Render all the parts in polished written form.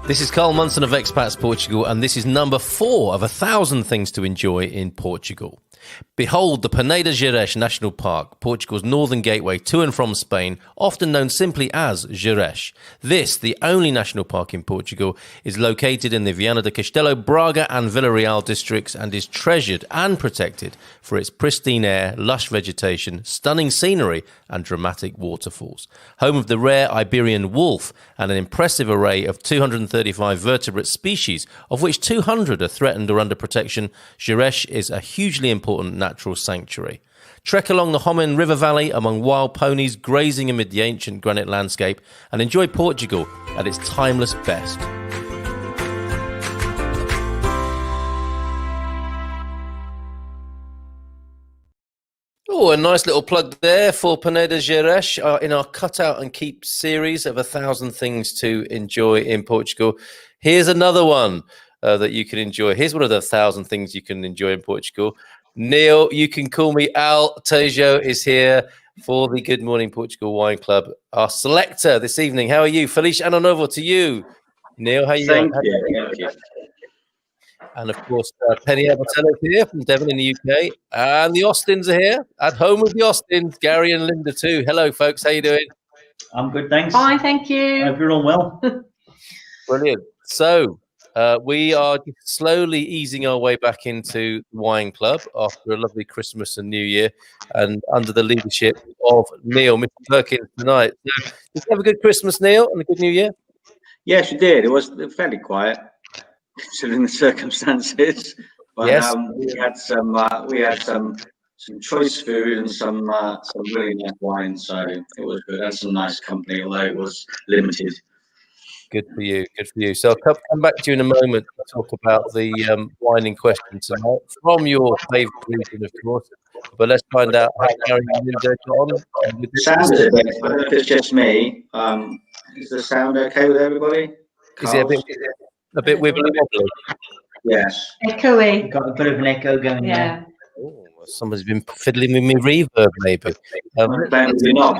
This is Carl Munson of Expats Portugal, and this is number 4 of 1,000 things to enjoy in Portugal. Behold the Peneda Gerês National Park, Portugal's northern gateway to and from Spain, often known simply as Gerês. This, the only national park in Portugal, is located in the Viana do Castelo, Braga and Vila Real districts and is treasured and protected for its pristine air, lush vegetation, stunning scenery and dramatic waterfalls. Home of the rare Iberian wolf and an impressive array of 235 vertebrate species, of which 200 are threatened or under protection, Gerês is a hugely important natural sanctuary. Trek along the Homem River Valley among wild ponies grazing amid the ancient granite landscape and enjoy Portugal at its timeless best. Oh, a nice little plug there for Peneda Gerês in our Cut Out and Keep series of 1,000 things to enjoy in Portugal. Here's another one that you can enjoy. Here's one of the 1,000 things you can enjoy in Portugal. Neil, you can call me Al. Tejo is here for the Good Morning Portugal Wine Club, our selector this evening. How are you? Feliz Ano Novo to you. Neil, how are you? Thank you. And of course, Penny Albertella is here from Devon in the UK. And the Austins are here, at home with the Austins, Gary and Linda too. Hello, folks. How you doing? I'm good, thanks. Fine, thank you. I hope you're all well. Brilliant. So, we are slowly easing our way back into the wine club after a lovely Christmas and New Year, and under the leadership of Neil, Mr Perkins tonight. So, did you have a good Christmas, Neil, and a good New Year? Yes, you did. It was fairly quiet, considering the circumstances. But yes, we had some choice food and some really nice wine, so it was good. And some nice company, although it was limited. Good for you. Good for you. So I'll come back to you in a moment to talk about the wine in question tonight from your favourite region, of course. But let's find out how Gary and Linda got on. Sounds a bit. I don't know if it's just me. Is the sound okay with everybody? Is it a bit wibbly wobbly? Yes. Echoey. Got a bit of an echo going Yeah. there. Oh, somebody's been fiddling with me reverb, maybe. Maybe not.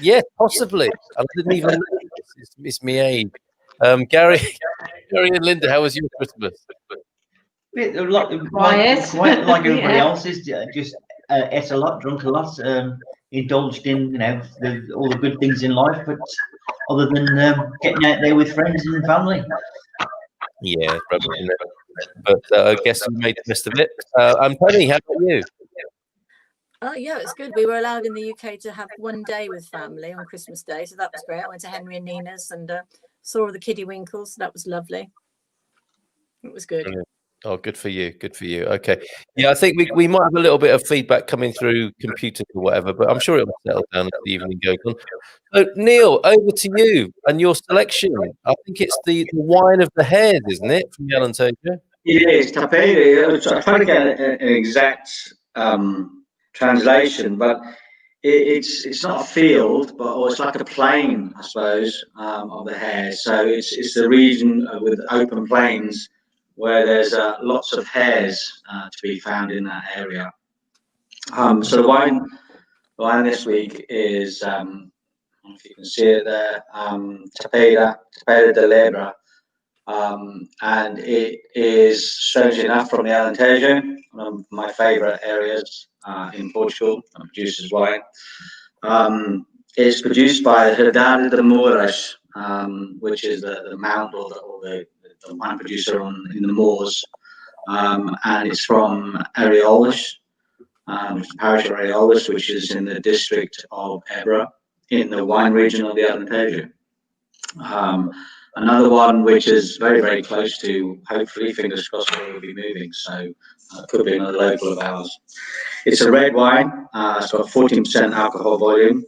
Yeah, possibly. I didn't even know. It's me age. Gary and Linda, how was your Christmas? Quiet. Quite like everybody Yeah. else's, just ate a lot, drunk a lot, indulged in all the good things in life, but other than getting out there with friends and family. Yeah, but I guess we made the best of it. And Penny, how about you? Oh yeah, it's good. We were allowed in the UK to have one day with family on Christmas Day, so that was great. I went to Henry and Nina's and saw all the kiddie winkles. That was lovely. It was good. Brilliant. Oh, good for you. Good for you. Okay. Yeah, I think we might have a little bit of feedback coming through computers or whatever, but I'm sure it will settle down as the evening goes on. So, Neil, over to you and your selection. I think it's the wine of the hares, isn't it, from the Alentejo? It is Tapada. I'm trying to get an exact translation, but it's not a field, or it's like a plain, I suppose, of the hares. So it's the region with open plains where there's lots of hares to be found in that area. So the wine this week is, I don't know if you can see it there, Tapada de Lebres. And it is, strangely enough, from the Alentejo, one of my favourite areas in Portugal that produces wine. It's produced by Herdade de Moras, which is the mount or the wine producer in the moors, and it's from Areolas, the parish of Areolas, which is in the district of Ebra, in the wine region of the Alentejo. Another one which is very, very close to, hopefully, fingers crossed, where we'll be moving, so could be another local of ours. It's a red wine. It's got 14% alcohol volume,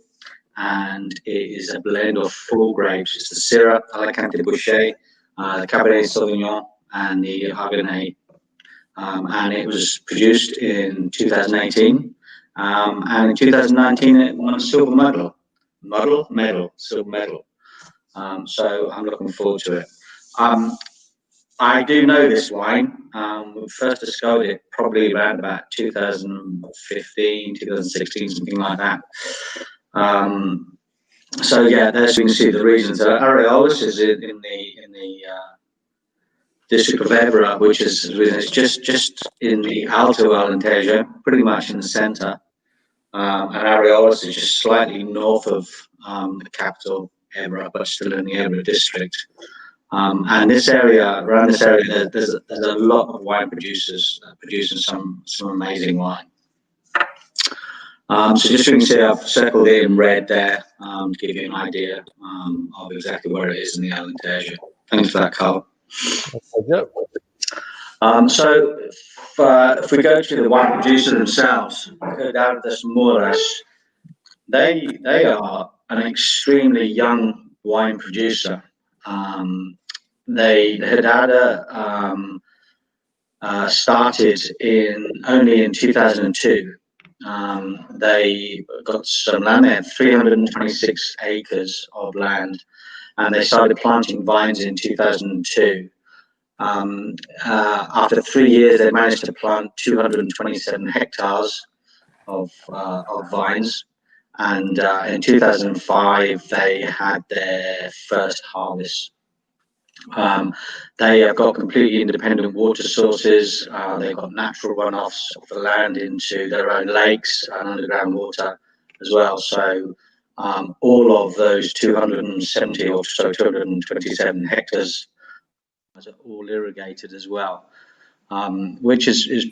and it is a blend of 4 grapes. It's the Syrah, Alicante Boucher, the Cabernet Sauvignon, and the Ardonnay. And it was produced in 2018, and in 2019 it won a silver medal. Silver medal. So I'm looking forward to it. I do know this wine. We first discovered it probably around about 2015, 2016, something like that. So yeah, there's you can see the regions. Areolis is in the district of Évora, which is it's just in the Alto Alentejo, pretty much in the centre. And Areolis is just slightly north of the capital, Évora, but still in the Évora district. And this area, around this area, there's a lot of wine producers producing some amazing wine. So just so you can see, I've circled it in red there to give you an idea of exactly where it is in the Alentejo. Thanks for that, Carl. So if we go to the wine producer themselves, down at the Moras, they are an extremely young wine producer. The Tapada started only in 2002. They got some land. They had 326 acres of land, and they started planting vines in 2002. After 3 years, they managed to plant 227 hectares of vines, and in 2005 they had their first harvest. They have got completely independent water sources. They've got natural runoffs of the land into their own lakes and underground water as well. So all of those 270 or so 227 hectares are all irrigated as well, which is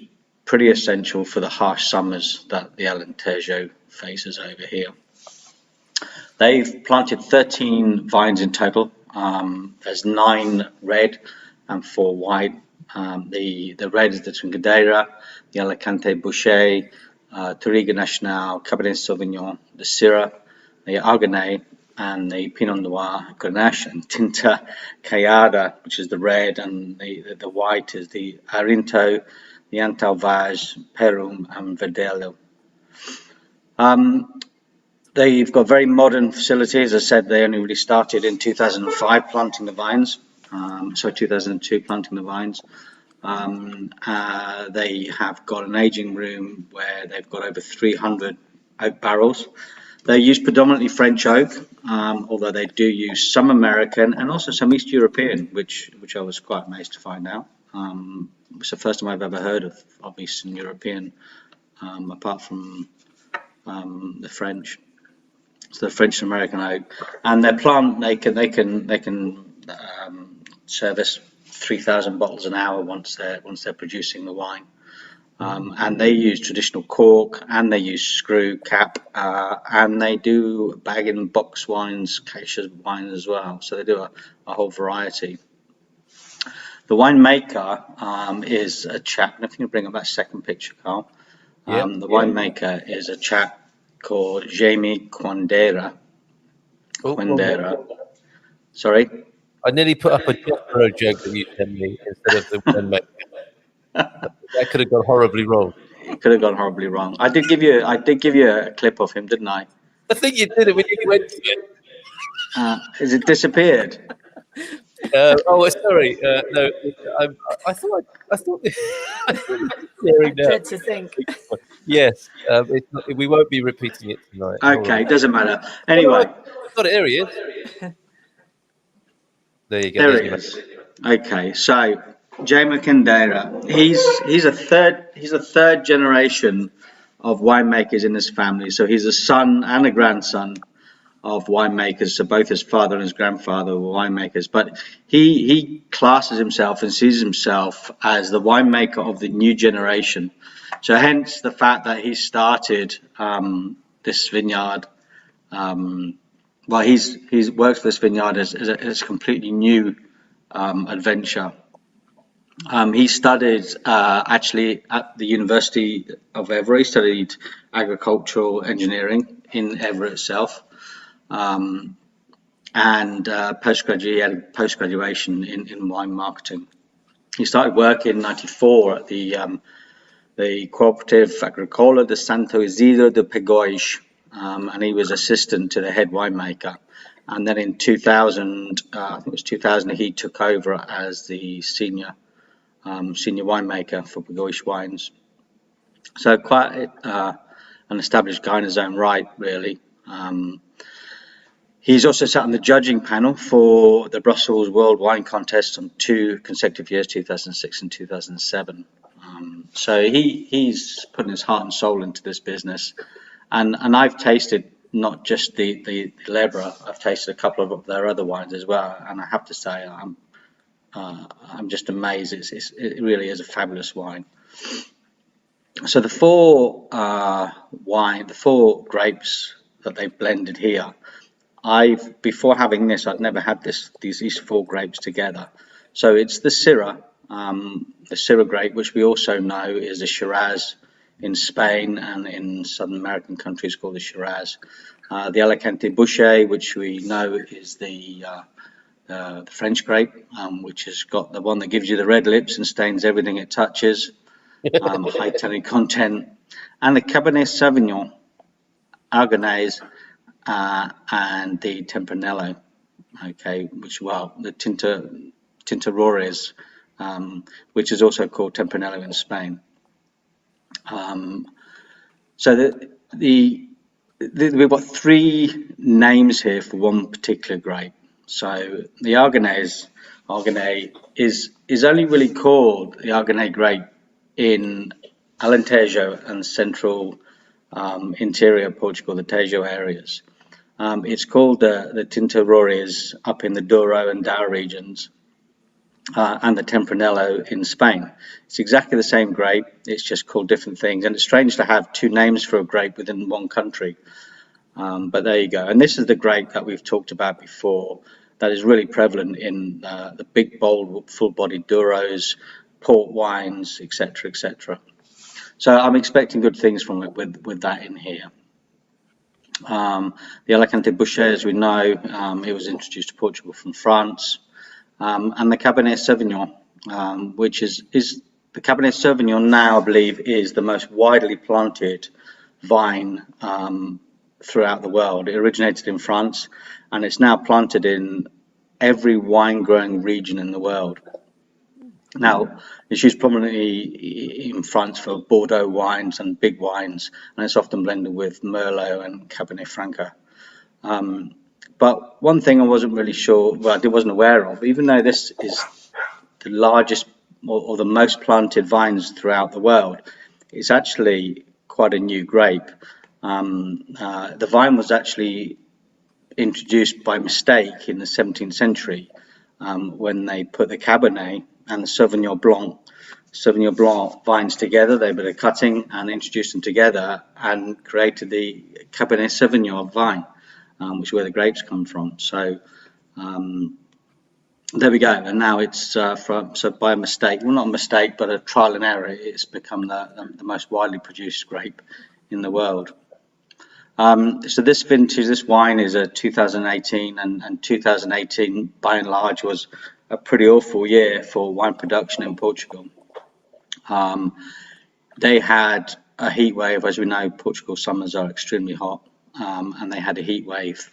pretty essential for the harsh summers that the Alentejo faces over here. They've planted 13 vines in total. There's 9 red and 4 white. The red is the Trincadeira, the Alicante Boucher, Touriga Nacional, Cabernet Sauvignon, the Syrah, the Argonay, and the Pinot Noir, Grenache, and Tinta Callada, which is the red, and the white is the Arinto, the Antalvage, Perum, and Verdelho. They've got very modern facilities. As I said, they only really started in 2005 planting the vines. 2002 planting the vines. They have got an aging room where they've got over 300 oak barrels. They use predominantly French oak, although they do use some American and also some East European, which I was quite amazed to find out. It's the first time I've ever heard of Eastern European, apart from the French. So the French and American oak, and their plant they can service 3,000 bottles an hour once they're producing the wine. And they use traditional cork, and they use screw cap, and they do bag and box wines, Acacia wine as well. So they do a whole variety. The winemaker is a chap. And if you can bring up that second picture, Carl. The winemaker is a chap called Jaime Quindera. Sorry? I nearly put up a Jethro joke that you sent me instead of the winemaker. That could have gone horribly wrong. It could have gone horribly wrong. I did give you a clip of him, didn't I? I think you did it when you went to it. Has it disappeared? Sorry. No, I thought hearing that. Dread to think. Yes, we won't be repeating it tonight. Okay, doesn't matter. Anyway, got it. Here he is. There you go. There he is. Okay, so Jaime Quindera, he's a third generation of winemakers in his family. So he's a son and a grandson of winemakers. So both his father and his grandfather were winemakers. But he classes himself and sees himself as the winemaker of the new generation. So hence the fact that he started this vineyard. He's works for this vineyard as a completely new adventure. He studied actually at the University of Évora. He studied agricultural engineering in Évora itself, and post-graduation in wine marketing. He started work in '94 at the Cooperative Agricola de Santo Isidro de Pegóis, and he was assistant to the head winemaker. And then in 2000, I think it was 2000, he took over as the senior winemaker for Pegóis wines. So quite an established guy in his own right, really. He's also sat on the judging panel for the Brussels World Wine Contest on 2 consecutive years, 2006 and 2007. So he's putting his heart and soul into this business, and I've tasted not just the Lebres, I've tasted a couple of their other wines as well, and I have to say I'm just amazed. It really is a fabulous wine. So the four grapes that they've blended here, before having this, I'd never had these 4 grapes together. So it's the Syrah grape, which we also know is a Shiraz in Spain and in Southern American countries called the Shiraz. The Alicante Bouschet, which we know is the French grape, which has got the one that gives you the red lips and stains everything it touches, high tannic content, and the Cabernet Sauvignon, Aragonese, and the Tempranillo, okay, the Tintorores, which is also called Tempranillo in Spain. So we've got 3 names here for one particular grape. So the Aragonese is only really called the Aragonese grape in Alentejo and central interior Portugal, the Tejo areas. It's called the Tintorores up in the Douro and Douro regions, and the Tempranillo in Spain. It's exactly the same grape, it's just called different things, and it's strange to have 2 names for a grape within one country. But there you go. And this is the grape that we've talked about before that is really prevalent in the big, bold, full-bodied Douros, port wines, etc., etc. So I'm expecting good things from it with that in here. The Alicante Bouschet, as we know, it was introduced to Portugal from France. And the Cabernet Sauvignon, which is the Cabernet Sauvignon now, I believe, is the most widely planted vine throughout the world. It originated in France, and it's now planted in every wine growing region in the world. Now, it's used prominently in France for Bordeaux wines and big wines, and it's often blended with Merlot and Cabernet Franc. But one thing I wasn't really sure, well, I wasn't aware of, even though this is the largest or the most planted vines throughout the world, it's actually quite a new grape. The vine was actually introduced by mistake in the 17th century when they put the Cabernet and the Sauvignon Blanc vines together. They did a cutting and introduced them together and created the Cabernet Sauvignon vine, which is where the grapes come from. So there we go. And now it's so by a mistake, well, not a mistake, but a trial and error, it's become the most widely produced grape in the world. So this vintage, this wine is a 2018, and 2018 by and large was a pretty awful year for wine production in Portugal. They had a heat wave. As we know, Portugal summers are extremely hot, and they had a heat wave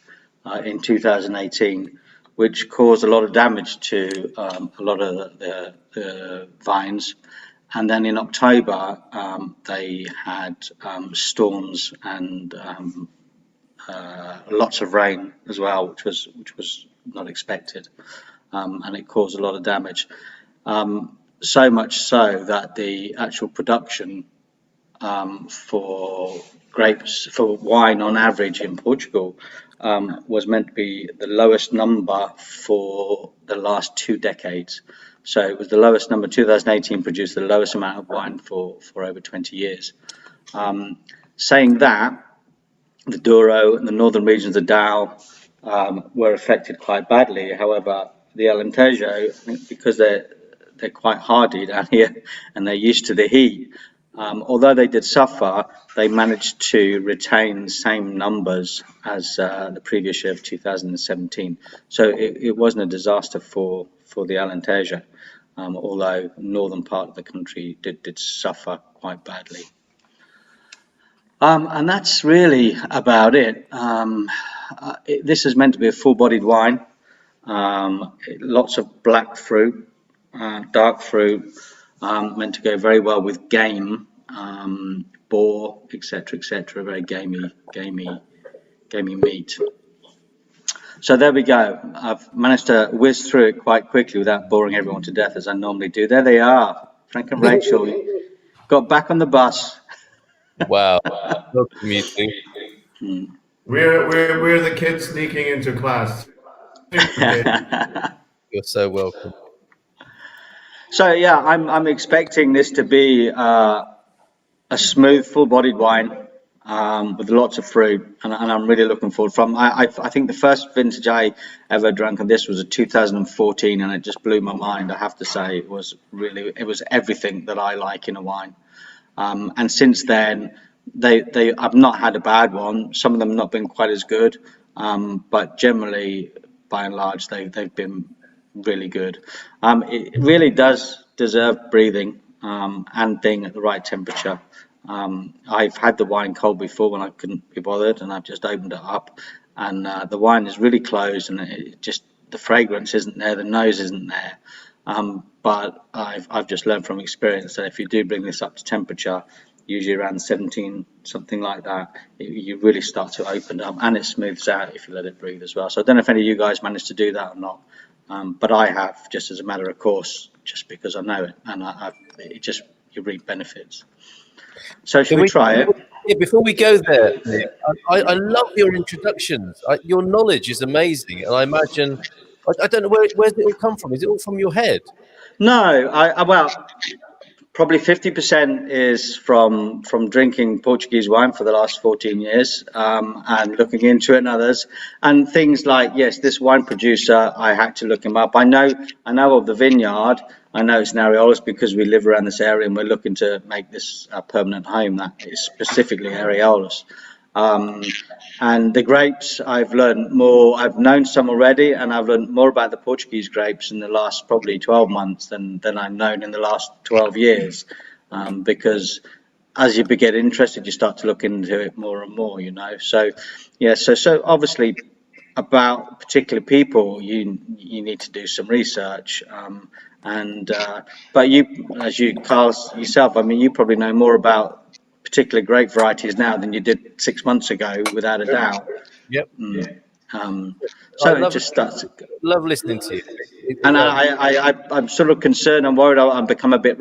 in 2018, which caused a lot of damage to a lot of the vines. And then in October, they had storms and lots of rain as well, which was not expected, and it caused a lot of damage. So much so that the actual production for grapes, for wine on average in Portugal, was meant to be the lowest number for the last 2 decades. So it was the lowest number. 2018 produced the lowest amount of wine for over 20 years. Saying that, the Douro and the northern regions of Douro were affected quite badly. However, the Alentejo, because they're quite hardy down here and they're used to the heat, although they did suffer, they managed to retain the same numbers as the previous year of 2017. So it wasn't a disaster for the Alentejo, although the northern part of the country did suffer quite badly. And that's really about it. This is meant to be a full-bodied wine, lots of black fruit, dark fruit, meant to go very well with game, boar, etc., etc. Very gamey meat. So there we go. I've managed to whiz through it quite quickly without boring everyone to death as I normally do. There they are, Frank and Rachel. Got back on the bus. Wow. Welcome you two. We're the kids sneaking into class. You're so welcome. So yeah, I'm expecting this to be a smooth, full-bodied wine with lots of fruit, and I'm really looking forward. I think the first vintage I ever drank of this was a 2014, and it just blew my mind. I have to say, it was everything that I like in a wine. And since then, I've not had a bad one. Some of them have not been quite as good, but generally, by and large, they've been really good. It really does deserve breathing and being at the right temperature. I've had the wine cold before when I couldn't be bothered, and I've just opened it up, and the wine is really closed, and the fragrance isn't there, the nose isn't there. But I've just learned from experience that if you do bring this up to temperature, usually around 17, something like that, you really start to open up, and it smooths out if you let it breathe as well. So I don't know if any of you guys managed to do that or not, but I have, just as a matter of course, just because I know it, and you reap benefits. So should we try it? Yeah, before we go there, I love your introductions. Your knowledge is amazing, and I imagine I don't know where's it all come from. Is it all from your head? No, well, probably 50% is from drinking Portuguese wine for the last 14 years and looking into it and others. And things like, yes, this wine producer, I had to look him up. I know of the vineyard. I know it's in Areolas because we live around this area and we're looking to make this a permanent home that is specifically Areolas. And the grapes, I've learned more. I've known some already, and I've learned more about the Portuguese grapes in the last probably 12 months than I've known in the last 12 years. Because as you get interested, you start to look into it more and more, So, yeah, so obviously about particular people, you need to do some research. But Carl, yourself, I mean, you probably know more about particular grape varieties now than you did 6 months ago, without a doubt. Yep. So it just starts. Love listening to you. And I'm sort of concerned. I'm worried I'll become a bit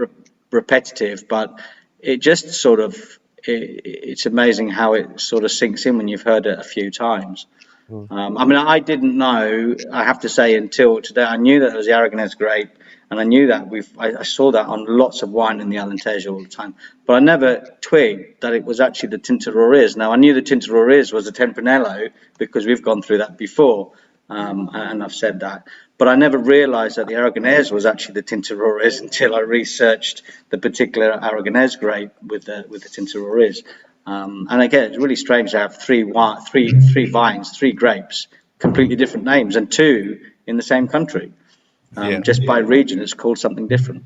repetitive, but it just sort of it's amazing how it sort of sinks in when you've heard it a few times. I mean, I didn't know, I have to say, until today. I knew that it was the Aragonese grape, and I knew that I saw that on lots of wine in the Alentejo all the time, but I never twigged that it was actually the Tinta Roriz. Now, I knew the Tinta Roriz was a Tempranillo because we've gone through that before, and I've said that, but I never realized that the Aragonese was actually the Tinta Roriz until I researched the particular Aragonese grape with the Tinta Roriz. And again, it's really strange to have three vines, three grapes, completely different names, and two in the same country. Just by region, it's called something different,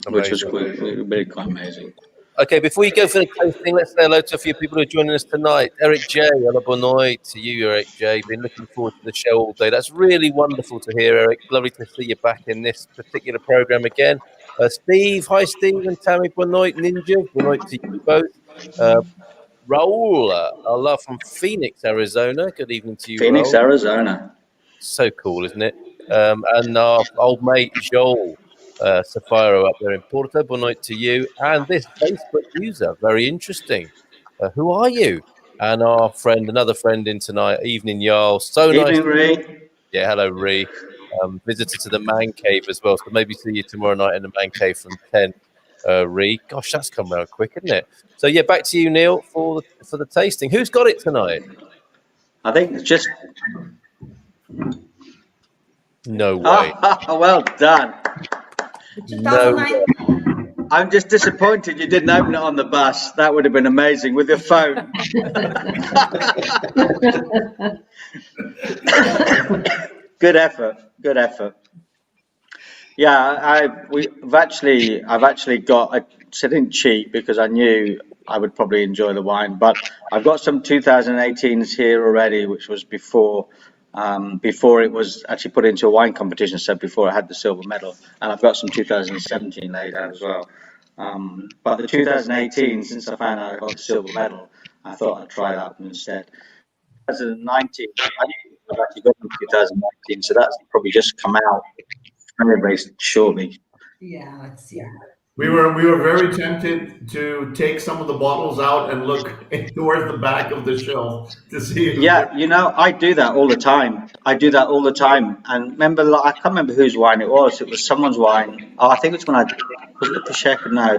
which was really quite amazing. Okay, before you go for the tasting, let's say hello to a few people who are joining us tonight. Eric J, hello, bonoi to you, Eric J. Been looking forward to the show all day. That's really wonderful to hear, Eric. Lovely to see you back in this particular program again. Steve, hi, Steve and Tammy, bonoi, Ninja, bonoi to you both. Raul, our love from Phoenix, Arizona. Good evening to you, Phoenix, Raul. Arizona. So cool, isn't it? And our old mate, Joel Safiro up there in Porto. Good night to you. And this Facebook user, very interesting. Who are you? And our friend, another friend in tonight, Evening Jarl. So nice. Evening, Ree. Yeah, hello, Ree. Visitor to the Man Cave as well. So maybe see you tomorrow night in the Man Cave from 10. Ree. Gosh, that's come around quick, isn't it? So yeah, back to you, Neil, for the tasting. Who's got it tonight? I think it's just. No way. Well done. No. I'm just disappointed you didn't open it on the bus. That would have been amazing with your phone. Good effort. Good effort. Yeah, I've actually got. I didn't cheat because I knew I would probably enjoy the wine, but I've got some 2018s here already, which was before it was actually put into a wine competition. So before I had the silver medal, and I've got some 2017 laid out as well. But the 2018, since I found out I got the silver medal, I thought I'd try that one instead. 2019, I've actually got in 2019, so that's probably just come out very, very shortly. Yeah, let's see. We were very tempted to take some of the bottles out and look towards the back of the shelf to see if Yeah, you know, I do that all the time. I do that all the time. And remember, like, I can't remember whose wine it was. It was someone's wine. Oh, I think it's when was it the Prosecco? No.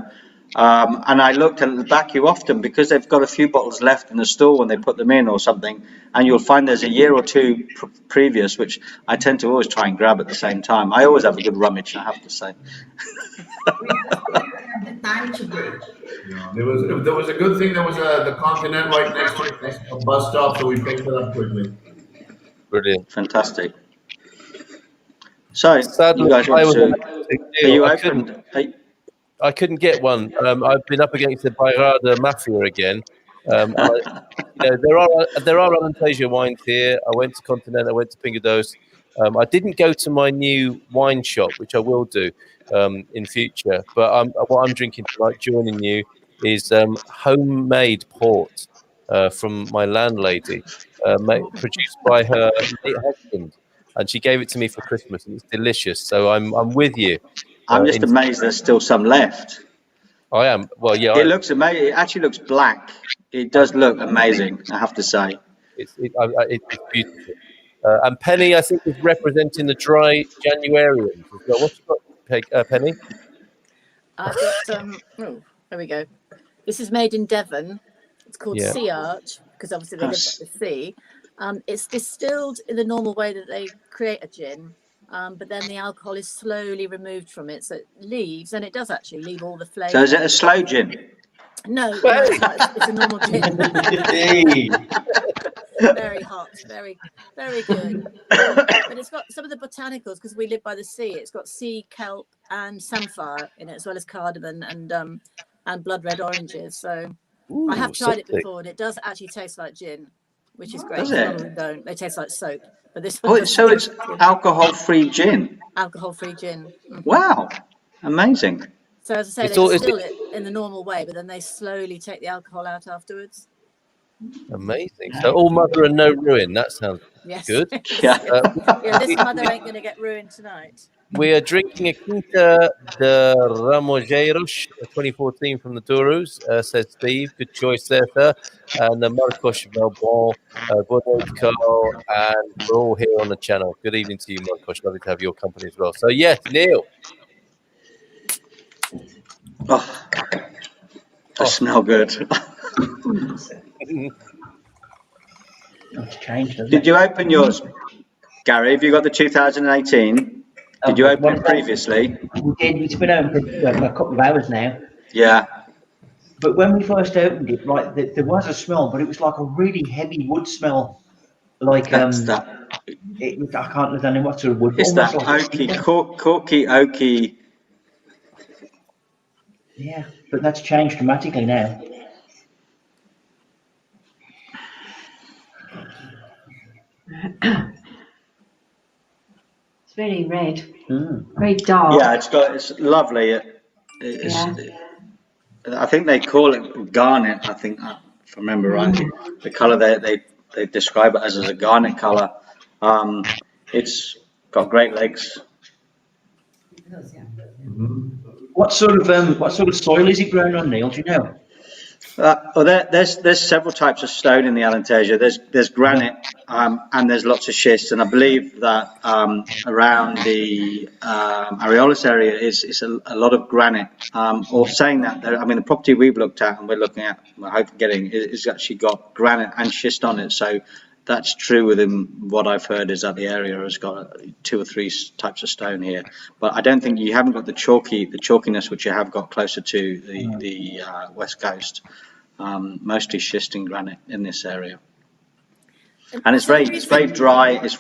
And I looked at the back you often, because they've got a few bottles left in the store when they put them in or something, and you'll find there's a year or two previous, which I tend to always try and grab at the same time. I always have a good rummage, I have to say. We don't have the time today. there was a good thing. There was the Continent right next to a bus stop, so we picked it up quickly. Brilliant. Fantastic. So, Sadly, you guys want to? Are you I open? I couldn't get one. I've been up against the Bairrada Mafia again. There are Alentejo wines here. I went to Continent. I went to Pingados. I didn't go to my new wine shop, which I will do in future. But what I'm drinking tonight, joining you, is homemade port from my landlady, produced by her late husband, and she gave it to me for Christmas, and it's delicious. So I'm with you. I'm just amazed there's still some left. I am. Well, yeah. It looks amazing. It actually looks black. It does look amazing, I have to say. It's beautiful. And Penny, I think, is representing the dry Januarians as well. What you got, Penny? I've got there we go. This is made in Devon. It's called Sea Arch, because obviously they live by the sea. It's distilled in the normal way that they create a gin, but then the alcohol is slowly removed from it, so it leaves, and it does actually leave all the flavour. So is it a slow gin? No, it's a normal gin. Very hot, very, very good. But it's got some of the botanicals, because we live by the sea. It's got sea kelp and samphire in it, as well as cardamom and blood red oranges. So I have tried it before, and it does actually taste like gin, which is great. Does Some of it? them don't. They taste like soap. But this one So it's alcohol-free gin. alcohol-free gin. Wow, amazing. So as I say, they distill it in the normal way, but then they slowly take the alcohol out afterwards. Amazing. So all mother and no ruin. That sounds good. Yeah. This mother ain't going to get ruined tonight. We are drinking a Quinta de Ramojeiros 2014 from the Dourus, says Steve. Good choice there, sir. And the Marcos Melbourne, Bordeaux Carl, and we're all here on the channel. Good evening to you, Marcos. Lovely to have your company as well. So, yes, Neil. Oh, they smell good. It's changed, hasn't Did you open yours, Gary? Have you got the 2018? Did you open it previously? We did. It's been open for a couple of hours now. Yeah. But when we first opened it, like there was a smell, but it was like a really heavy wood smell. Like I can't know what sort of wood. It's that oaky, corky, oaky. Yeah, but that's changed dramatically now. It's very red, very dark. Yeah, it's lovely. I think they call it garnet. I think, if I remember rightly, the colour they describe it as a garnet colour. It's got great legs. It does, yeah. What sort of soil is it grown on, Neil? Do you know? There's several types of stone in the Alentejo. There's granite and there's lots of schist, and I believe that around the Areolas area is a lot of granite. Or saying that, the property we've looked at and we're looking at, I hope getting, is actually got granite and schist on it. So that's true within what I've heard, is that the area has got 2 or 3 types of stone here. But I don't think you haven't got the chalkiness which you have got closer to the west coast. Mostly schist and granite in this area, and it's very dry. It's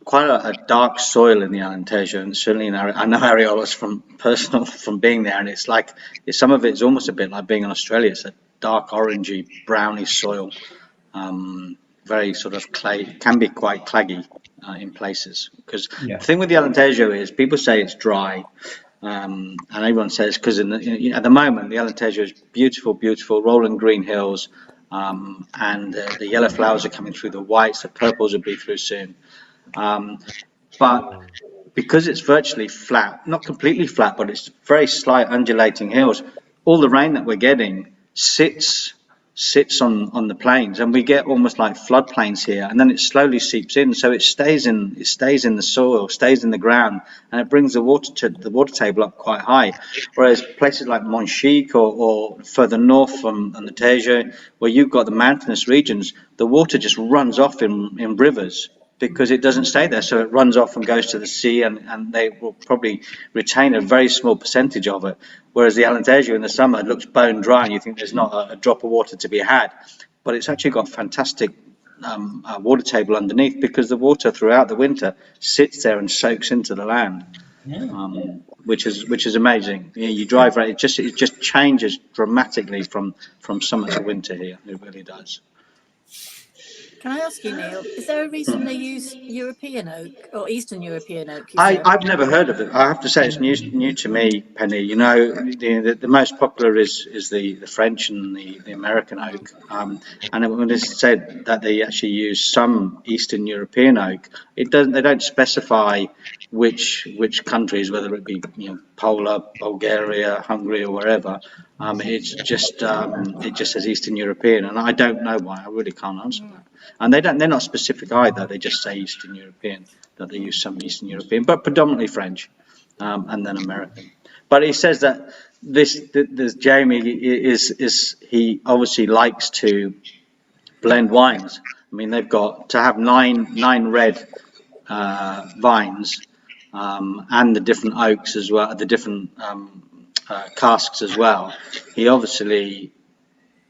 quite a dark soil in the Alentejo, and certainly I know Areolas from being there, and it's like some of it's almost a bit like being in Australia. It's a dark orangey, browny soil, very sort of clay. Can be quite claggy in places, because the thing with the Alentejo is people say it's dry. And everyone says, because at the moment the Alentejo is beautiful, rolling green hills, and the yellow flowers are coming through. The whites, the purples will be through soon. But because it's virtually flat, not completely flat, but it's very slight undulating hills, all the rain that we're getting sits on the plains, and we get almost like floodplains here, and then it slowly seeps in, so it stays in the soil, stays in the ground, and it brings the water table up quite high. Whereas places like Montchique or further north from the Tejo, where you've got the mountainous regions, the water just runs off in rivers, because it doesn't stay there. So it runs off and goes to the sea, and they will probably retain a very small percentage of it. Whereas the Alentejo in the summer looks bone dry, and you think there's not a drop of water to be had. But it's actually got fantastic water table underneath, because the water throughout the winter sits there and soaks into the land, which is amazing. You drive right, it just changes dramatically from summer to winter here. It really does. Can I ask you, Neil, is there a reason they use European oak or Eastern European oak? You said? I've never heard of it. I have to say it's new to me, Penny. You know, the most popular is the French and the American oak. And when it's said that they actually use some Eastern European oak, they don't specify which countries, whether it be Poland, Bulgaria, Hungary, or wherever. It just says Eastern European, and I don't know why. I really can't answer that. And they're not specific either. They just say Eastern European, that they use some Eastern European, but predominantly French, and then American. But he says that this Jamie is he obviously likes to blend wines. I mean, they've got to have nine red vines, and the different oaks as well, the different casks as well. He obviously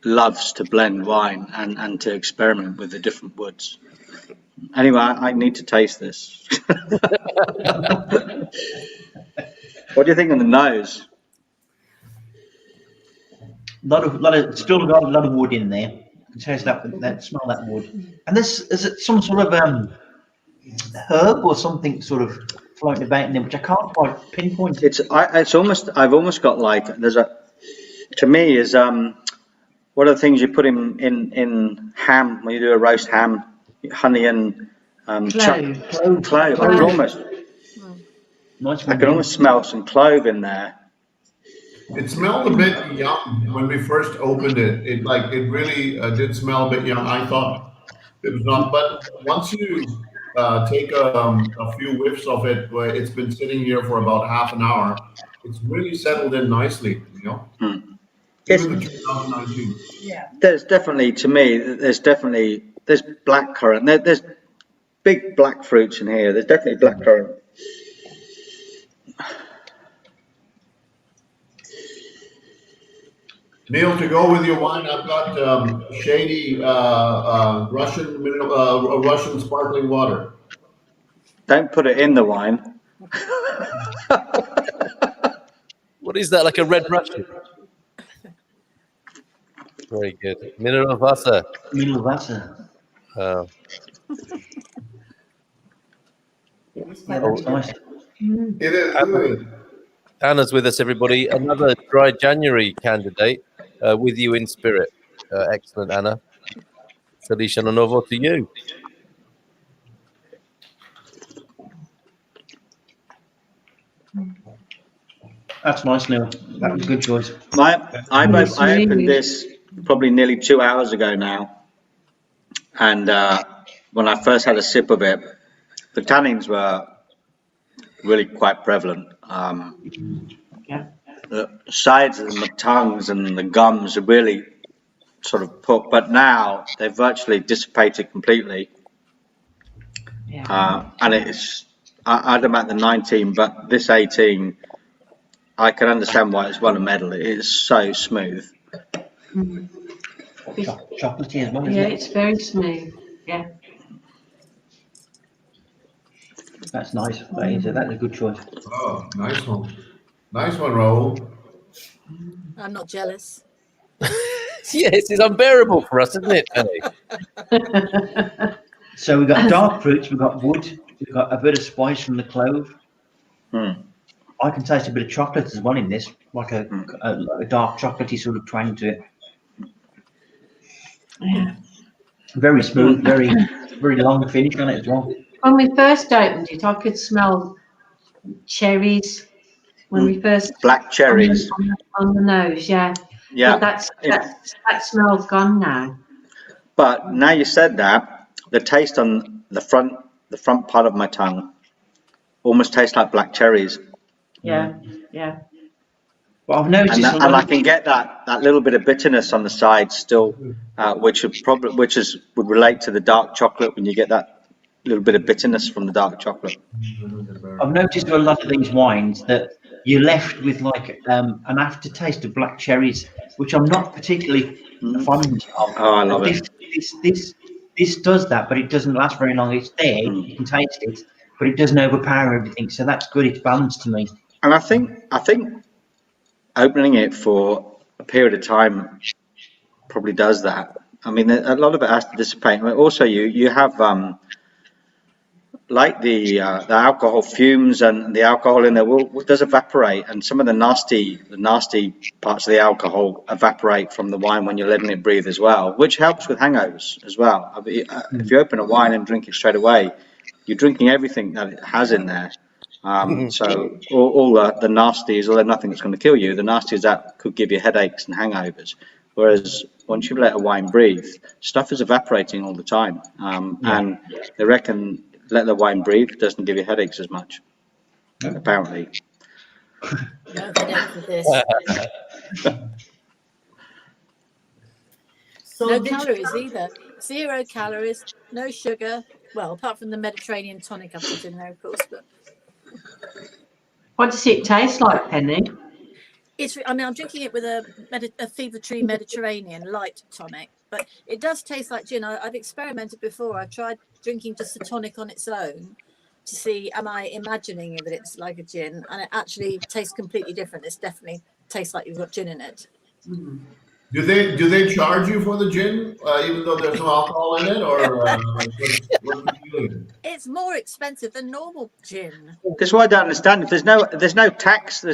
loves to blend wine and to experiment with the different woods. Anyway, I need to taste this. What do you think of the nose? Still got a lot of wood in there. You can taste that smell, that wood. And is it some sort of herb or something sort of floating about in there, which I can't quite pinpoint. I've almost got like to me is what are the things you put in ham when you do a roast ham? Honey and clove. I can almost smell some clove in there. It smelled a bit young when we first opened it. It really did smell a bit young. I thought it was not, but once you take a few whiffs of it, where it's been sitting here for about half an hour, it's really settled in nicely. Even the 2019. Yeah. There's definitely, to me, there's blackcurrant. There's big black fruits in here. There's definitely blackcurrant. Neil, to go with your wine, I've got shady Russian sparkling water. Don't put it in the wine. What is that? Like a red Russian? Very good. Mineral Wasser. Mineral Wasser. Oh. That's nice. It is good. Anna's with us, everybody. Another dry January candidate with you in spirit. Excellent, Anna. Felice Anno Novo to you. That's nice, Neil. That was a good choice. I opened this probably nearly 2 hours ago now, and when I first had a sip of it, the tannins were really quite prevalent. The sides of the tongues and the gums are really sort of put, but now they've virtually dissipated completely. And it's, I don't know about the 19, but this 18, I can understand why it's won a medal. It is so smooth. Chocolatey as well, isn't Yeah, it? it's very smooth. Yeah. That's nice. That's a good choice. Oh, nice one. Nice one, Raoul. I'm not jealous. Yes, it's unbearable for us, isn't it, Penny? So we've got dark fruits, we've got wood, we've got a bit of spice from the clove. I can taste a bit of chocolate as well in this, like a dark chocolatey sort of twang to it. Yeah. Very smooth, very long finish on it as well. When we first opened it, I could smell cherries when we first Black cherries. on the nose, yeah. Yeah. But that smell's gone now. But now you said that, the taste on the front part of my tongue almost tastes like black cherries. Yeah, yeah. But I've noticed And I can get that little bit of bitterness on the side still, which would relate to the dark chocolate when you get that little bit of bitterness from the dark chocolate. I've noticed with a lot of these wines that you're left with like an aftertaste of black cherries, which I'm not particularly fond of. Oh, I love it. This does that, but it doesn't last very long. It's there, you can taste it, but it doesn't overpower everything. So that's good. It's balanced to me. And I think opening it for a period of time probably does that. I mean, a lot of it has to dissipate. Also, you have like the alcohol fumes and the alcohol in there does evaporate, and some of the nasty parts of the alcohol evaporate from the wine when you're letting it breathe as well, which helps with hangovers as well. I mean, if you open a wine and drink it straight away, you're drinking everything that it has in there. So all the nasties, although nothing that's going to kill you, the nasties that could give you headaches and hangovers. Whereas once you let a wine breathe, stuff is evaporating all the time, and they reckon let the wine breathe doesn't give you headaches as much. Apparently. No headache for this. So No did you calories either. 0 calories, no sugar. Well, apart from the Mediterranean tonic I put in there, of course. But What does it taste like, Penny? I mean, I'm drinking it with a Fever Tree Mediterranean light tonic, but it does taste like gin. I've experimented before. I've tried drinking just a tonic on its own to see, am I imagining that it's like a gin? And it actually tastes completely different. It's definitely tastes like you've got gin in it. Do they charge you for the gin, even though there's no alcohol in it, or what's the feeling? It's more expensive than normal gin. That's why I don't understand. If there's no tax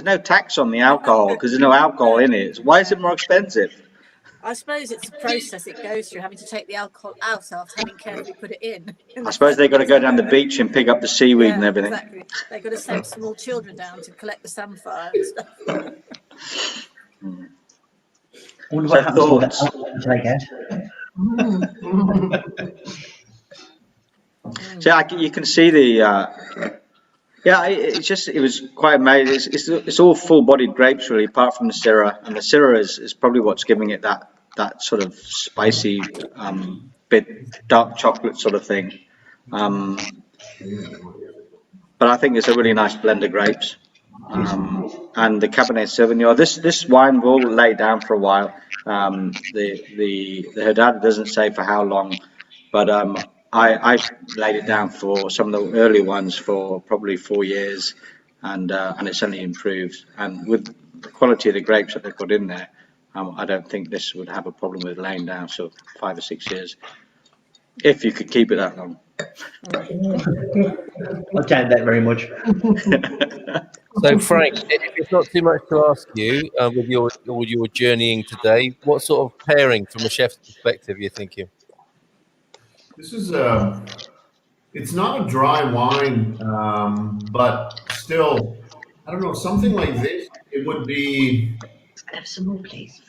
on the alcohol because there's no alcohol in it. Why is it more expensive? I suppose it's the process it goes through, having to take the alcohol out after having carefully put it in. I suppose they've got to go down the beach and pick up the seaweed and everything. Exactly. They've got to send small children down to collect the samphire and stuff. I wonder what happens to that alcohol take out. So you can see the. It was quite amazing. It's all full-bodied grapes really, apart from the Syrah, and the Syrah is probably what's giving it that sort of spicy, bit dark chocolate sort of thing. But I think it's a really nice blend of grapes, and the Cabernet Sauvignon. This wine will lay down for a while. The Herdada doesn't say for how long, but I laid it down for some of the early ones for probably 4 years, and it's only improved. And with the quality of the grapes that they put in there, I don't think this would have a problem with laying down for 5 or 6 years, if you could keep it that long. I doubt that very much. So, Frank, if it's not too much to ask you, with your journeying today, what sort of pairing from a chef's perspective are you thinking? This is it's not a dry wine, but still, I don't know, something like this. It would be. Have some more, please.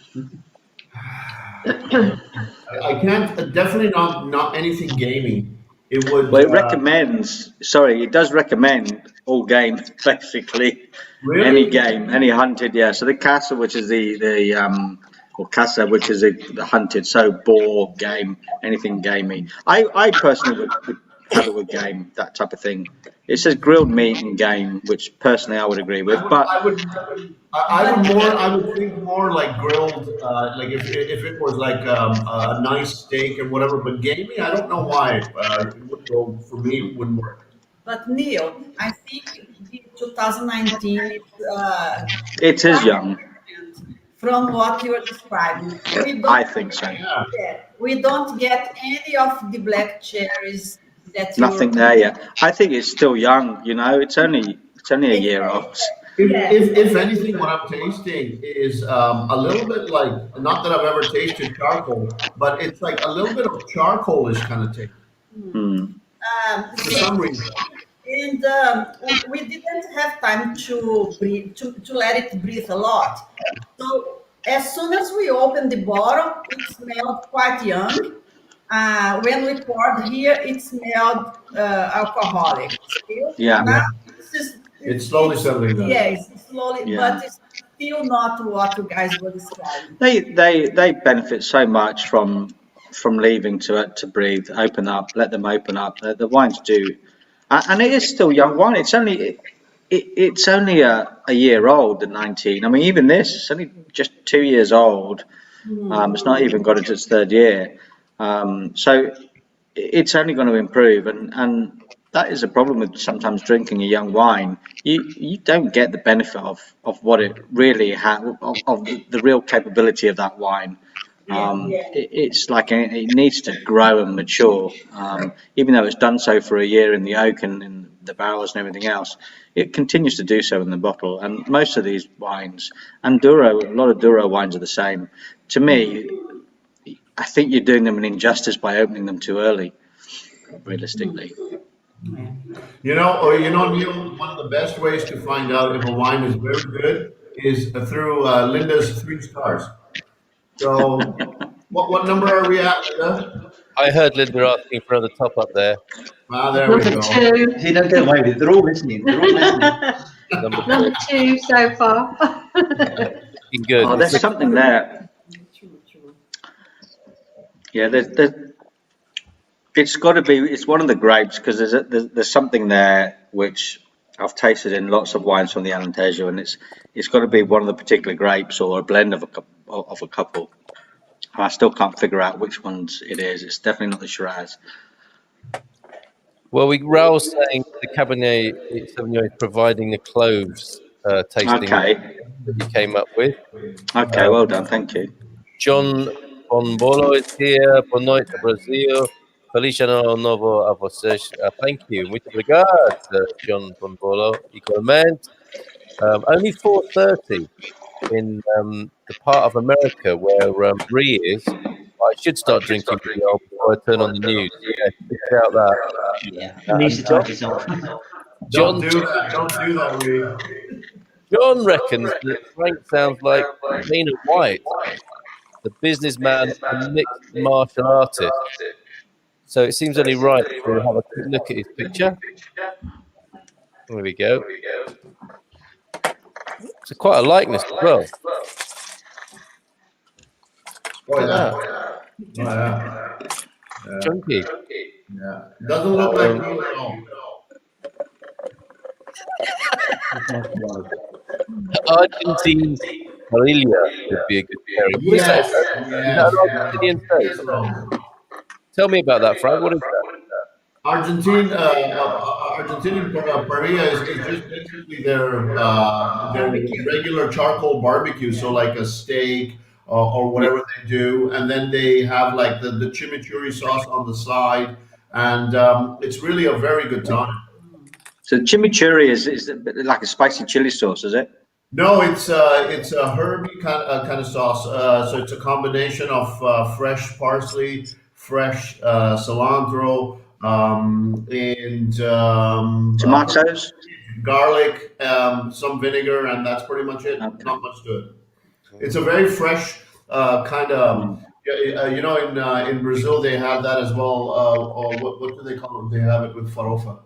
I can't. Definitely not anything gamey. It would. Well, it recommends. Sorry, it does recommend all game basically. Really? Any game, any hunted. Yeah. So the Casa, which is or Casa, which is the hunted. So boar, game, anything gamey. I personally would have it with game, that type of thing. It says grilled meat and game, which personally I would agree with. But I would think more like grilled, like if it was like a nice steak and whatever. But gamey, I don't know why it would go for me. It wouldn't work. But Neil, I think the 2019 it is young. From what you are describing. I think so. Yeah. We don't get any of the black cherries that Nothing there yet. I think it's still young. You know, it's only a year old. If anything, what I'm tasting is a little bit like, not that I've ever tasted charcoal, but it's like a little bit of charcoalish kind of taste Mm. for some reason. And we didn't have time to breathe, to let it breathe a lot. So as soon as we opened the bottle, it smelled quite young. When we poured here, it smelled alcoholic. Still, Yeah. now it's, It's slowly settling down. yes, slowly, Yeah. but it's still not what you guys were describing. They benefit so much from leaving to breathe, open up, let them open up. The wines do, and it is still young wine. It's only a year old, the 19. I mean, even this, it's only just 2 years old. It's not even got into its third year, so it's only going to improve, and that is a problem with sometimes drinking a young wine. You don't get the benefit of what it really has, of the real capability of that wine. It's like it needs to grow and mature. Even though it's done so for a year in the oak and in the barrels and everything else, it continues to do so in the bottle. And most of these wines, and Douro, a lot of Douro wines are the same. To me, I think you're doing them an injustice by opening them too early, realistically. Neil, one of the best ways to find out if a wine is very good is through Linda's 3 stars. So, what number are we at, Linda? I heard Linda asking for another top up there. There we Number go. 2. See, don't get away with it. They're all listening. They're all listening. Number 2 so far. Looking good. Oh, there's something there. Yeah, it's got to be. It's one of the grapes because there's something there which I've tasted in lots of wines from the Alentejo, and it's got to be one of the particular grapes or a blend of a couple. And I still can't figure out which ones it is. It's definitely not the Shiraz. Well, Raoul's saying the Cabernet Sauvignon is providing the cloves tasting Okay. that you came up with. Okay, well done. Thank you. John Bonbolo is here. Boa noite, Brazil. Feliz Ano Novo a vocês. Thank you. Muito obrigado, John Bonbolo. Igualmente. Only 4:30 in the part of America where Ree is. I should start drinking before I turn on the news. Yeah, check out that. Yeah, it needs to touch itself. John, Don't do that, Lee. John reckons that Frank sounds like Dana White, the businessman and mixed martial artist. So it seems only right to have a quick look at his picture. There we go. It's quite a likeness as well. Oh, Look yeah. at that. Chunky. Yeah. Doesn't look like me at all. Argentine Paella would be a good pairing. What is that? Is that an Argentinian steak? Tell me about that, Frank. What is that? Argentinian parrilla is just basically their regular charcoal barbecue, so like a steak or whatever they do, and then they have like the chimichurri sauce on the side, and it's really a very good time. So chimichurri is like a spicy chili sauce, is it? No, it's a herby kind of sauce. So it's a combination of fresh parsley, fresh cilantro, and Tomatoes? garlic, some vinegar, and that's pretty much it. Okay. Not much to it. It's a very fresh kind of. In Brazil they have that as well. Or what do they call it? They have it with farofa.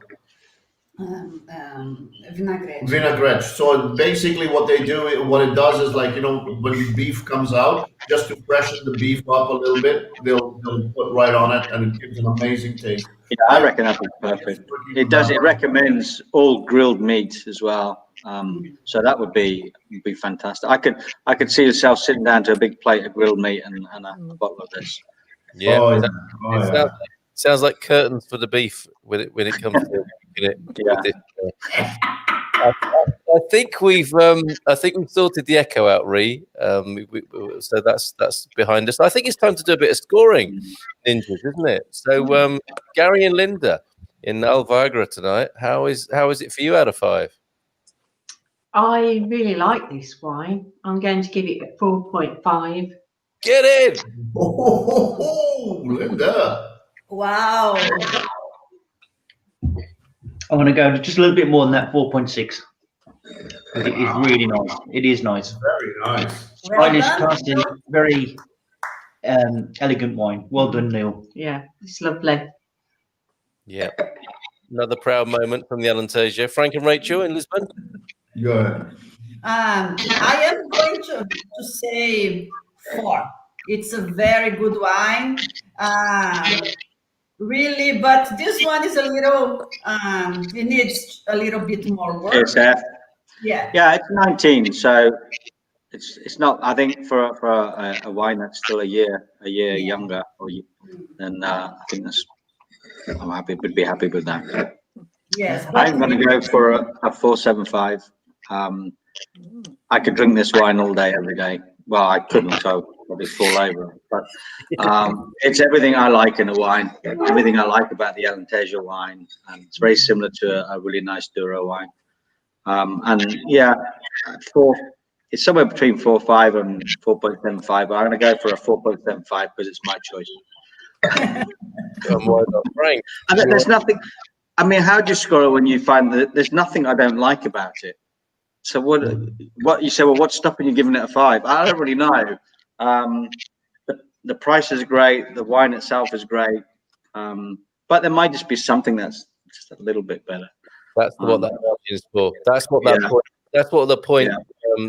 Vinaigrette. Vinaigrette. So basically, what it does is like when beef comes out, just to freshen the beef up a little bit, they'll put right on it, and it gives an amazing taste. Yeah, I reckon that'd be perfect. It does. It recommends all grilled meat as well. So that would be fantastic. I could see yourself sitting down to a big plate of grilled meat and a bottle of this. Yeah. Oh, It sounds like curtains for the beef when it comes to it. Yeah. I think we've sorted the echo out, Ree. So that's behind us. I think it's time to do a bit of scoring, ninjas, isn't it? So Gary and Linda in Alvagra tonight. How is it for you out of 5? I really like this wine. I'm going to give it a 4.5. Get in. Oh, Linda. Wow. I'm going to go just a little bit more than that, 4.6. It is really nice. It is nice. Very nice. Well Stylish, done. classy, very elegant wine. Well done, Neil. Yeah, it's lovely. Yeah. Another proud moment from the Alentejo. Frank and Rachel in Lisbon. Good. I am going to say 4. It's a very good wine. Really, but this one is a little, it needs a little bit more work. It's F. Yeah. Yeah, it's 19, so it's not. I think for a wine that's still a year younger, then I think that's. I'm happy. Would be happy with that. Yes. I'm going to go for a 4.75. I could drink this wine all day, every day. Well, I couldn't, so I'd probably fall over. But it's everything I like in a wine. Everything I like about the Alentejo wine, and it's very similar to a really nice Douro wine. And yeah, it's somewhere between 4.5 and 4.75. But I'm going to go for a 4.75 because it's my choice. Frank. And there's nothing. I mean, how do you score it when you find that there's nothing I don't like about it? So what you say? Well, what's stopping you giving it a 5? I don't really know. The price is great. The wine itself is great. But there might just be something that's just a little bit better. That's what that margin is for. That's what that point. That's what the point. Yeah.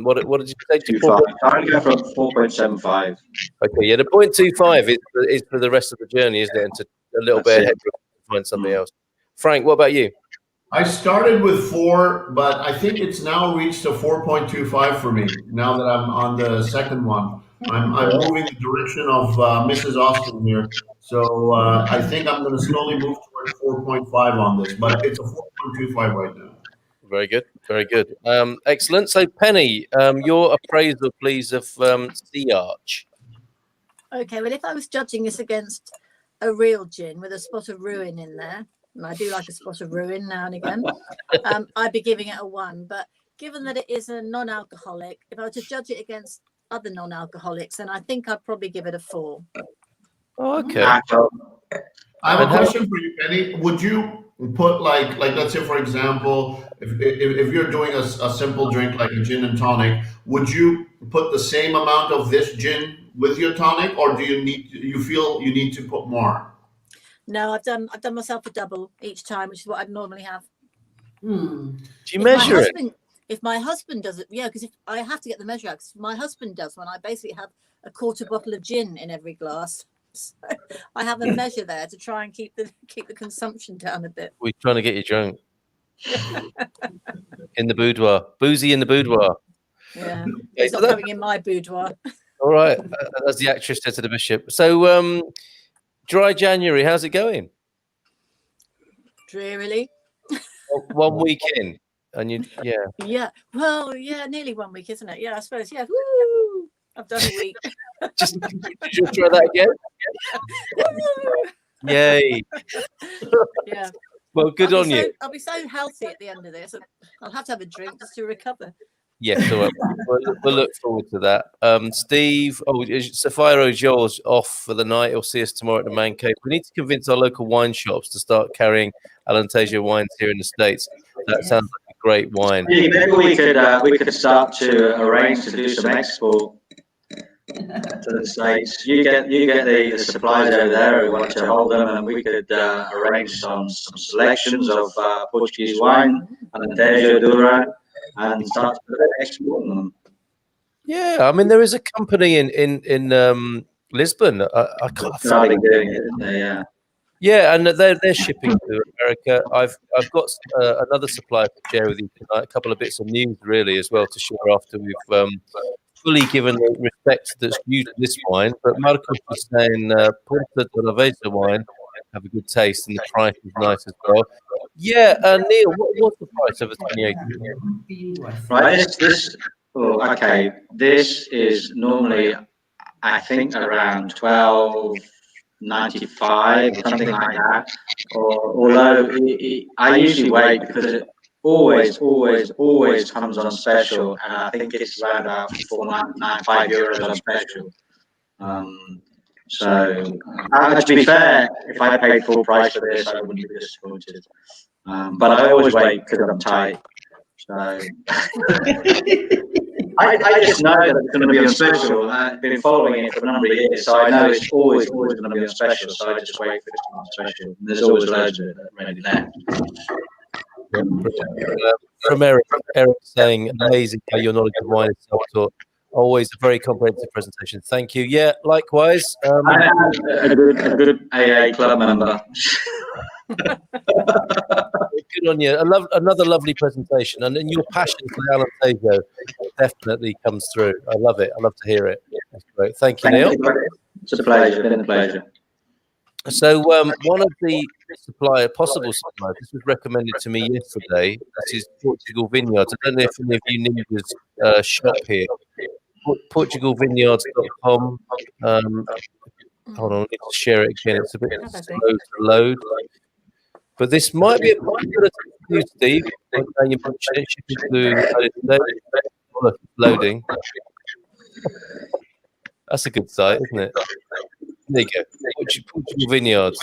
What did you say? 2.5. I'm going to go for 4.75. Okay, yeah, the 0.25 is for the rest of the journey, isn't it? And to a little bit ahead to find something else. Frank, what about you? I started with 4, but I think it's now reached a 4.25 for me. Now that I'm on the second one, I'm moving the direction of Mrs. Austin here. So I think I'm going to slowly move towards 4.5 on this, but it's a 4.25 right now. Very good, very good. Excellent. So, Penny, your appraisal, please, of Sea Arch. Okay, well, if I was judging this against a real gin with a spot of ruin in there, and I do like a spot of ruin now and again, I'd be giving it a 1. But given that it is a non-alcoholic, if I were to judge it against other non-alcoholics, then I think I'd probably give it a 4. Oh, okay. I have a question for you, Penny. Would you put like let's say, for example, if you're doing a simple drink like a gin and tonic, would you put the same amount of this gin with your tonic, or do you feel you need to put more? No, I've done myself a double each time, which is what I'd normally have. Do you measure it? If my husband does it, yeah, because if I have to get the measure out, because my husband does one, I basically have a quarter bottle of gin in every glass. So I have a measure there to try and keep the consumption down a bit. We're trying to get you drunk. In the boudoir. Boozy in the boudoir. Yeah. It's not coming in my boudoir. All right. As the actress said to the bishop. So, dry January, how's it going? Drearily. 1 week in. And Yeah. Well, yeah, nearly 1 week, isn't it? Yeah, I suppose. Yeah. Woo! I've done a week. Just try that again. Yay. Yeah. Well, good on you. I'll be so healthy at the end of this. I'll have to have a drink just to recover. Yes, so we'll look forward to that. Steve, Sapphiro Joel's off for the night. He'll see us tomorrow at the Man Cave. We need to convince our local wine shops to start carrying Alentejo wines here in the States. That sounds like a great wine. Yeah, maybe we could start to arrange to do some export to the States. You get the suppliers over there who want to hold them, and we could arrange some selections of Portuguese wine, Alentejo, Douro, and start exporting them. Yeah, I mean there is a company in Lisbon. I can't Starting doing it, isn't they? Yeah. Yeah, and they're shipping to America. I've got another supplier to share with you tonight. A couple of bits of news really as well to share after we've fully given the respect that's due to this wine. But Marcos is saying Porta de la Vesa wine have a good taste and the price is nice as well. Yeah, Neil, what's the price of a 28? Right, this is normally, I think, around 12.95, something like that. Although I usually wait because always comes on special, and I think it's around about €4.95 on special. So, to be fair, if I paid full price for this, I wouldn't be disappointed. But I always wait because I'm tight. So I just know that it's going to be on special. I've been following it for a number of years, so I know it's always going to be on special. So I just wait for it to be on special. And there's always loads of it ready there. From Eric saying, amazing how your knowledge of wine is self-taught. Always a very comprehensive presentation. Thank you. Yeah, likewise. I am a good AA club member. Good on you. Another lovely presentation, and your passion for Alentejo definitely comes through. I love it. I love to hear it. That's great. Thank you, Neil. It's a pleasure. It's been a pleasure. So one of the possible suppliers, this was recommended to me yesterday. This is Portugal Vineyards. I don't know if any of you need this shop here. PortugalVineyards.com. Hold on, I need to share it again. It's a bit slow to load. But this might be a possibility for you, Steve. You mentioned it. Shipping to loading. That's a good site, isn't it? There you go. Portugal Vineyards.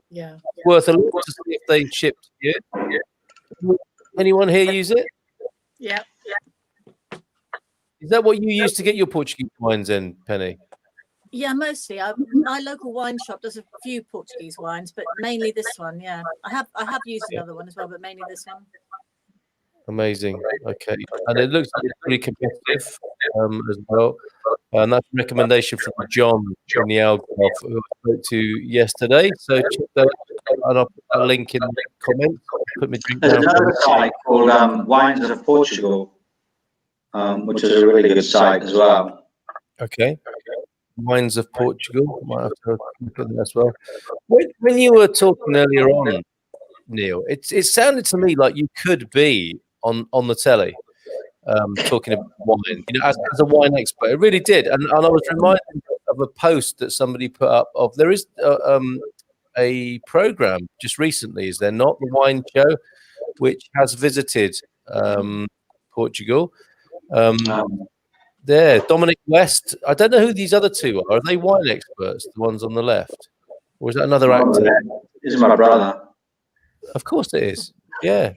Yeah. Worth a look to see if they shipped to you. Anyone here use it? Yeah. Is that what you use to get your Portuguese wines in, Penny? Yeah, mostly. My local wine shop does a few Portuguese wines, but mainly this one. Yeah, I have used another one as well, but mainly this one. Amazing. Okay, and it looks like it's pretty competitive as well. And that's a recommendation from John in the Algarve, who I spoke to yesterday. So check that out, and I'll put that link in the comments. Put my drink There's down. another site called Wines of Portugal, which is a really good site as well. Okay. Wines of Portugal. Might have to look at that as well. When you were talking earlier on, Neil, it sounded to me like you could be on the telly talking about wine, as a wine expert. It really did, and I was reminded of a post that somebody put up of there is a program just recently, is there not, the wine show, which has visited Portugal. There, Dominic West. I don't know who these other two are. Are they wine experts, the ones on the left? Or is that another actor? This is my brother. Of course it is. Yeah.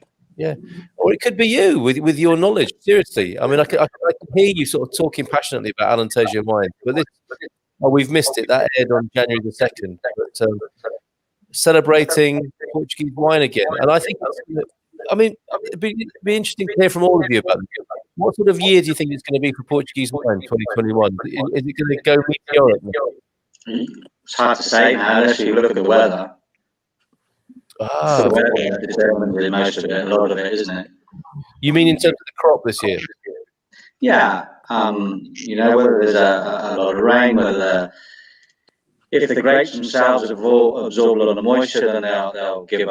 Or it could be you with your knowledge. Seriously. I mean, I can hear you sort of talking passionately about Alentejo wine. But we've missed it. That aired on January the 2nd. But celebrating Portuguese wine again. And I think, it'd be interesting to hear from all of you about it. What sort of year do you think it's going to be for Portuguese wine, 2021? Is it going to go meteoric? It's hard to say now, unless you look at the weather. The weather determines most of it, a lot of it, isn't it? You mean in terms of the crop this year? Yeah. Whether there's a lot of rain, if the grapes themselves absorb a lot of moisture, then they'll be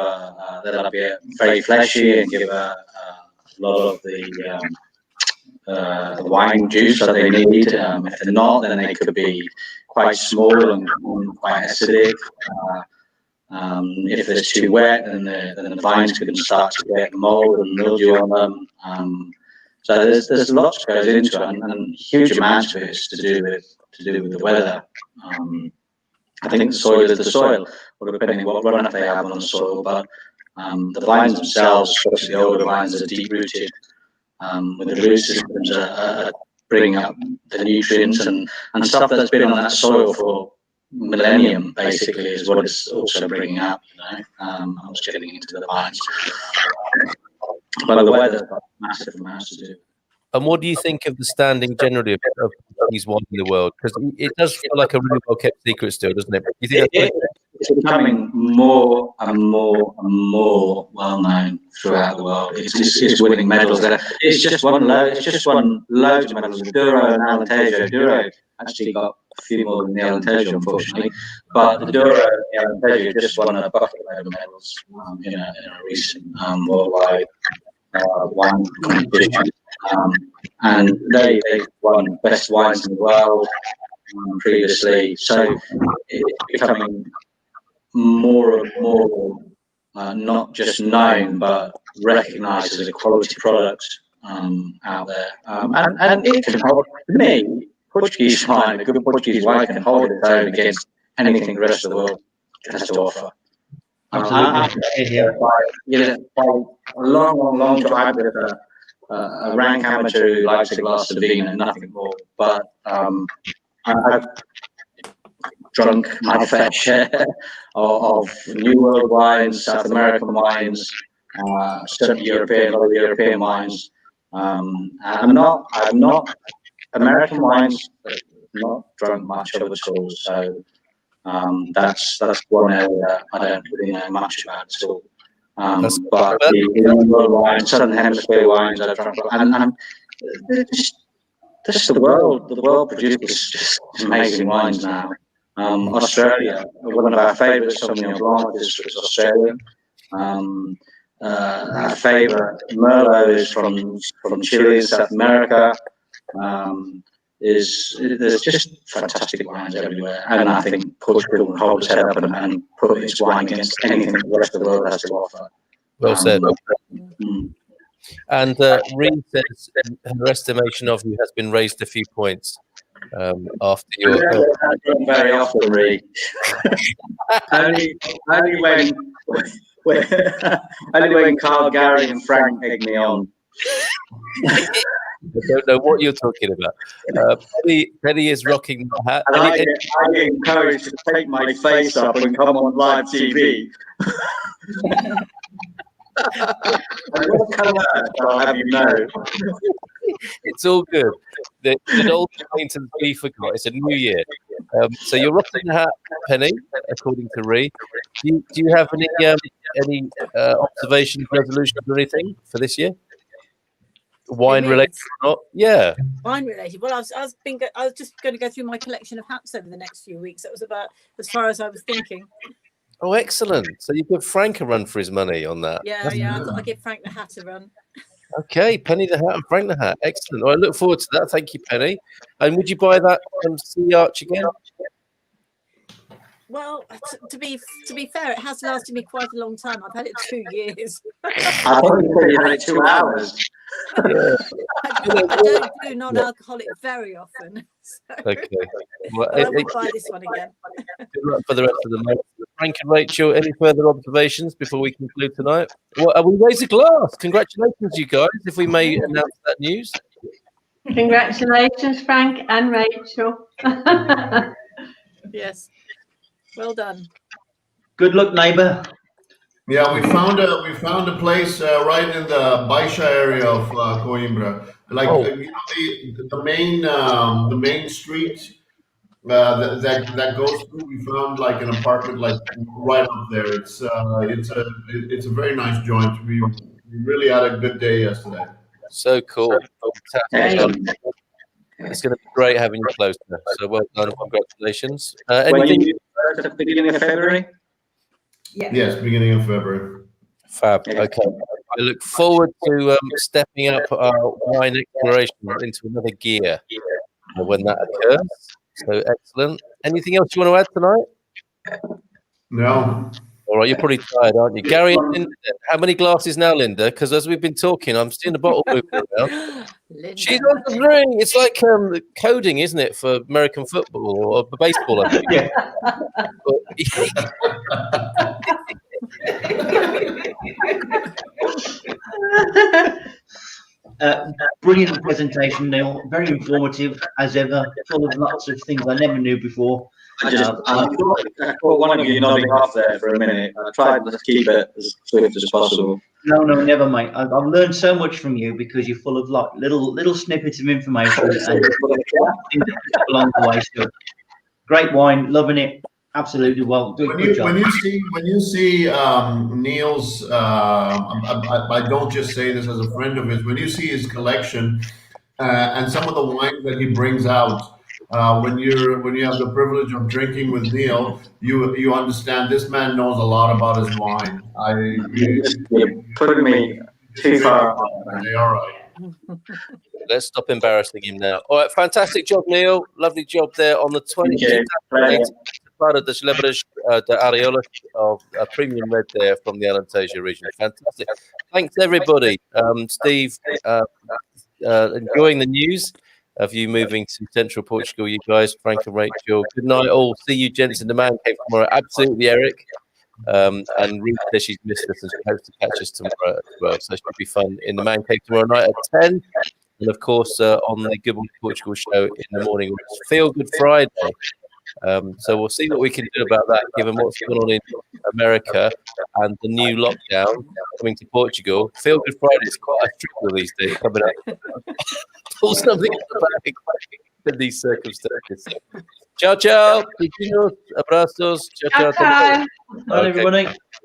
very fleshy and give a lot of the wine juice that they need. If they're not, then they could be quite small and quite acidic. If it's too wet, then the vines can start to get mold and mildew on them. So there's lots that goes into it, and huge amounts of it is to do with the weather. I think the soil is the soil, or depending on what runoff they have on the soil. But the vines themselves, especially the older vines, are deep rooted. With the root systems are bringing up the nutrients and stuff that's been on that soil for millennium, basically, is what it's also bringing up. I was getting into the vines, but the weather's got massive amounts to do. And what do you think of the standing generally of Portuguese wine in the world? Because it does feel like a really well-kept secret still, doesn't it? You think it's becoming more and more and more well-known throughout the world. It's winning medals. It's just won loads of medals. Douro and Alentejo. Douro actually got a few more than the Alentejo, unfortunately. But the Douro and the Alentejo just won a bucket load of medals in a recent worldwide wine competition. And they won best wines in the world previously. So it's becoming more and more not just known but recognised as a quality product out there. And it can hold, to me, Portuguese wine, a good Portuguese wine can hold its own against anything the rest of the world has to offer. Absolutely. By a long time with a rank amateur who likes a glass of vino and nothing more. But I've drunk my fair share of New World wines, South American wines, certainly a lot of European wines. I'm not American wines. Not drunk much of at all. So that's one area I don't really know much about at all. But the world wines, Southern Hemisphere wines, I've drunk, and the world produces just amazing wines now. Australia, one of our favourite Sauvignon Blanc is Australian. Our favourite Merlot is from Chile, South America. There's just fantastic wines everywhere, and I think Portugal will hold its head up and put its wine against anything the rest of the world has to offer. Well said. And Ree says her estimation of you has been raised a few points after your. Very often, Ree. only when Carl, Gary, and Frank egg me on. I don't know what you're talking about. Penny is rocking the hat. And I get encouraged to take my face up and come on live TV. I'll have you know. It's all good. The old acquaintance we forgot. It's a new year. So you're rocking the hat, Penny, according to Ree. Do you have any observations, resolutions, or anything for this year? Wine related or not? Yeah. Wine related. Well, I was just going to go through my collection of hats over the next few weeks. That was about as far as I was thinking. Oh, excellent. So you give Frank a run for his money on that. Yeah. I thought I'd give Frank the hat a run. Okay, Penny the hat and Frank the hat. Excellent. Well, I look forward to that. Thank you, Penny. And would you buy that Sea Arch again? Well, to be fair, it has lasted me quite a long time. I've had it 2 years. I probably had it 2 hours. Yeah. I don't do non-alcoholic very often. So Okay. Well, I will buy this one again. Good luck for the rest of the month. Frank and Rachel, any further observations before we conclude tonight? Well, we raise a glass. Congratulations, you guys, if we may announce that news. Congratulations, Frank and Rachel. Yes. Well done. Good luck, neighbour. Yeah, we found a place right in the Baixa area of Coimbra. Like you know, the main street that goes through. We found like an apartment like right up there. It's a very nice joint. We really had a good day yesterday. So cool. It's going to be great having you close there. So well done. Congratulations. Anything? At the beginning of February? Yes, beginning of February. Fab. Okay. I look forward to stepping up our wine exploration into another gear when that occurs. So excellent. Anything else you want to add tonight? No. All right, you're probably tired, aren't you? Gary and Linda, how many glasses now, Linda? Because as we've been talking, I'm seeing the bottle moving around. She's on the ring. It's like coding, isn't it, for American football or baseball, I think. Yeah. Brilliant presentation, Neil. Very informative, as ever. Full of lots of things I never knew before. I thought one of you nodding off there for a minute. I tried to keep it as swift as possible. No, never, mate. I've learned so much from you because you're full of little snippets of information and along the way. So, great wine, loving it. Absolutely, well, good job. When you see Neil's, I don't just say this as a friend of his. When you see his collection and some of the wines that he brings out. When you have the privilege of drinking with Neil, you understand this man knows a lot about his wine. You're putting me too far. All right. Let's stop embarrassing him now. All right, fantastic job, Neil. Lovely job there on the 20th. Tapada das Lebres de Areola of premium red there from the Alentejo region. Fantastic. Thanks, everybody. Steve, enjoying the news of you moving to central Portugal, you guys, Frank and Rachel. Good night, all. See you, gents, in the man cave tomorrow. Absolutely, Eric. And Ruth says she's missed us and she hopes to catch us tomorrow as well. So it should be fun in the man cave tomorrow night at 10. And of course, on the Good Morning Portugal show in the morning, which is Feel Good Friday. So we'll see what we can do about that, given what's going on in America and the new lockdown coming to Portugal. Feel Good Friday is quite a trickle these days coming up. Pull something in the bag in these circumstances. Ciao, ciao. Beijinhos, abrazos. Ciao, ciao. Ciao. Bye, everybody.